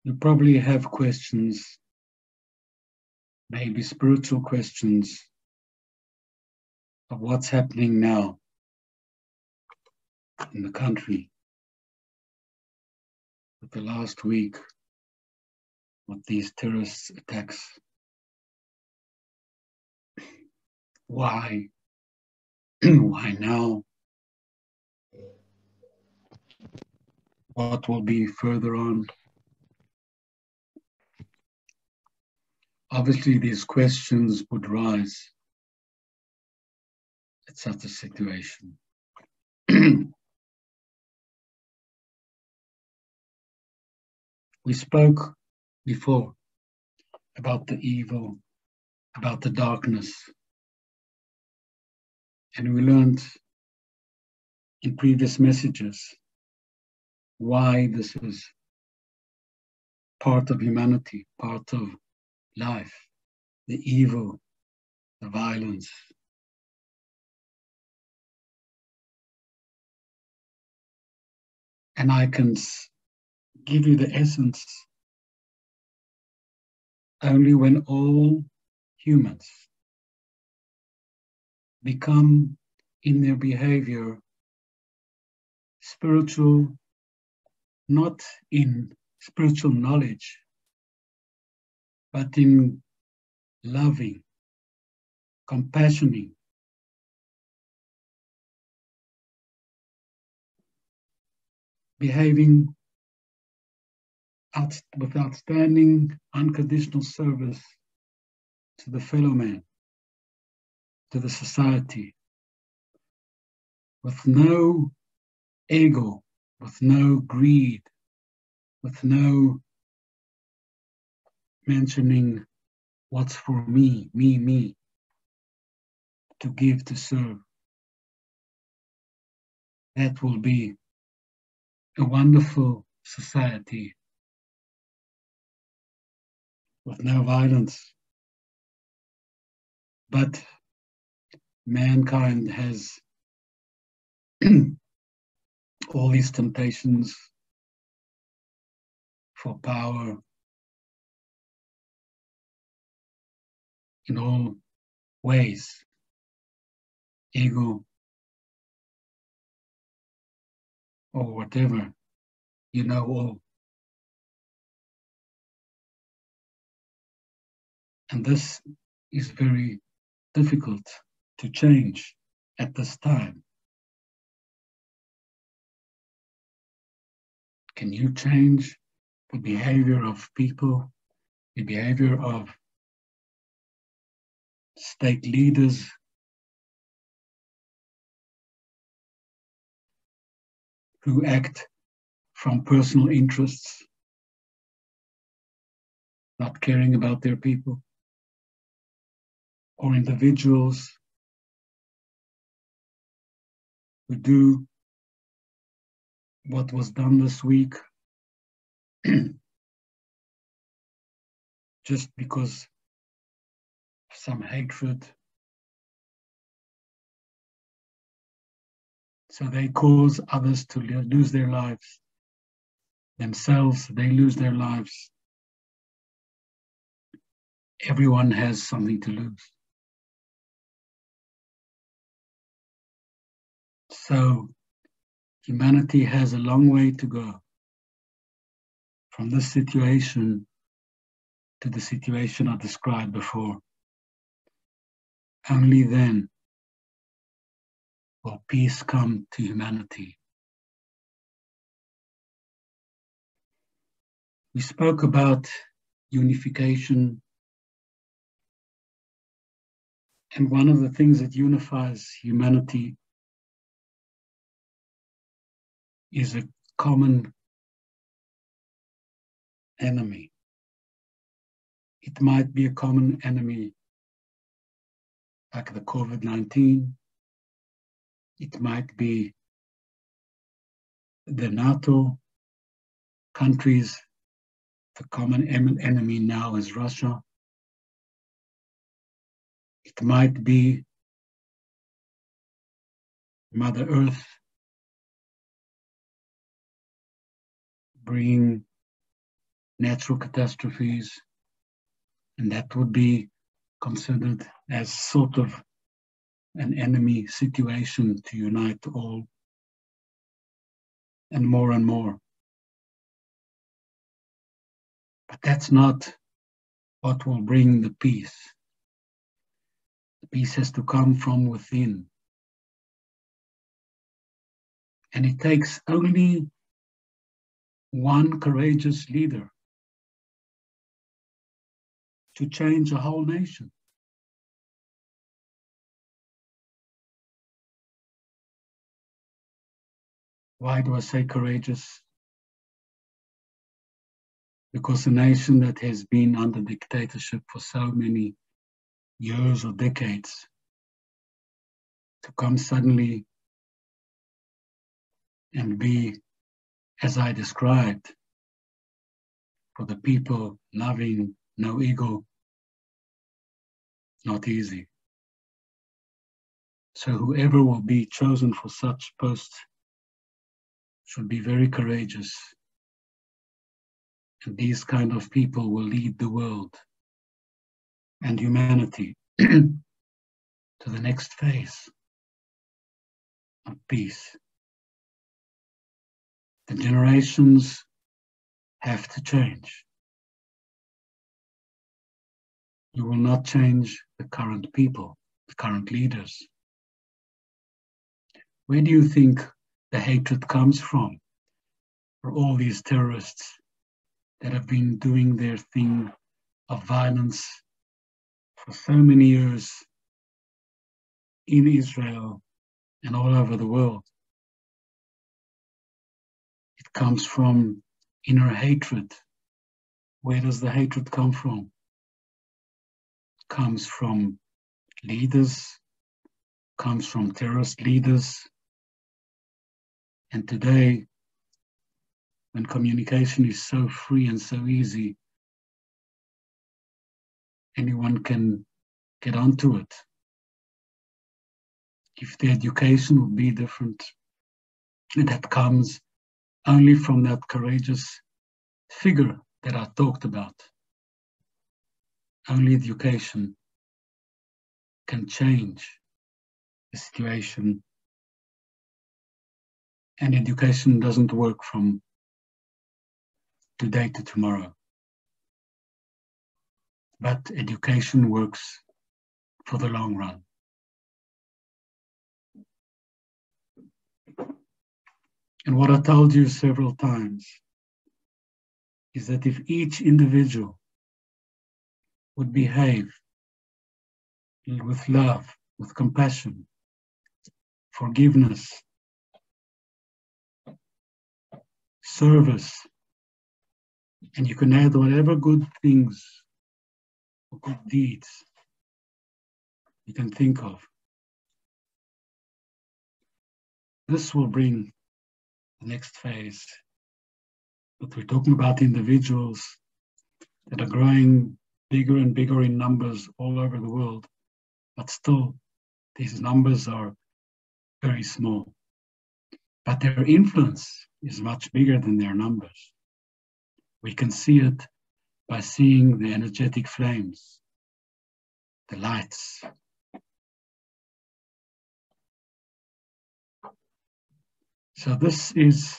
You probably have questions, maybe spiritual questions of what's happening now in the country with the last week with these terrorist attacks. Why? Why now? What will be further on? Obviously, these questions would rise at such a situation. We spoke before about the evil, about the darkness, and we learned in previous messages why this is part of humanity, part of life, the evil, the violence. And I can give you the essence only when all humans become in their behavior spiritual, not in spiritual knowledge, but in loving, compassioning, behaving with outstanding, unconditional service to the fellow man, to the society, with no ego, with no greed, with no mentioning what's for me, me, to give, to serve. That will be a wonderful society with no violence. But mankind has all these temptations for power in all ways. Ego or whatever, you know all. And this is very difficult to change at this time. Can you change the behavior of people, the behavior of state leaders, who act from personal interests, not caring about their people, or individuals who do what was done this week just because of some hatred. So they cause others to lose their lives. Themselves, they lose their lives. Everyone has something to lose. So humanity has a long way to go from this situation to the situation I described before. Only then will peace come to humanity. We spoke about unification, and one of the things that unifies humanity is a common enemy. It might be a common enemy like the COVID-19. It might be the NATO countries. The common enemy now is Russia. It might be Mother Earth bringing natural catastrophes, and that would be considered as sort of an enemy situation to unite all, and more. But that's not what will bring the peace. The peace has to come from within. And it takes only one courageous leader to change a whole nation. Why do I say courageous? Because a nation that has been under dictatorship for so many years or decades, to come suddenly and be, as I described, for the people loving, no ego, not easy. So whoever will be chosen for such posts should be very courageous. And these kind of people will lead the world and humanity to the next phase of peace. The generations have to change. You will not change the current people, the current leaders. Where do you think the hatred comes from for all these terrorists that have been doing their thing of violence for so many years in Israel and all over the world? It comes from inner hatred. Where does the hatred come from? It comes from leaders, comes from terrorist leaders. And today, when communication is so free and so easy, anyone can get onto it. If the education would be different, and that comes only from that courageous figure that I talked about. Only education can change the situation. And education doesn't work from today to tomorrow. But education works for the long run. And what I told you several times is that if each individual would behave with love, with compassion, forgiveness, service, and you can add whatever good things or good deeds you can think of, this will bring the next phase. But we're talking about individuals that are growing bigger and bigger in numbers all over the world, but still these numbers are very small. But their influence is much bigger than their numbers. We can see it by seeing the energetic flames, the lights. So this is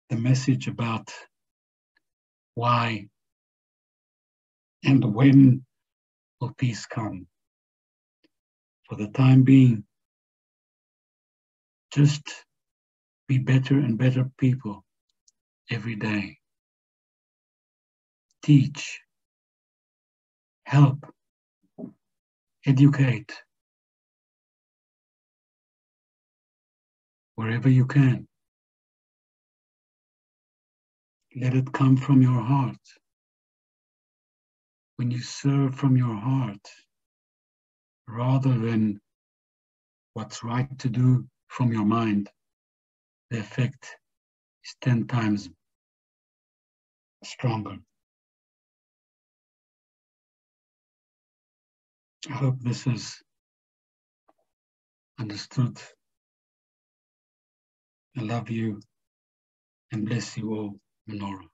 the message about why and when will peace come. For the time being, just be better and better people every day. Teach, help, educate, wherever you can. Let it come from your heart. When you serve from your heart, rather than what's right to do from your mind, the effect is 10 times stronger. I hope this is understood. I love you and bless you all, Menorah.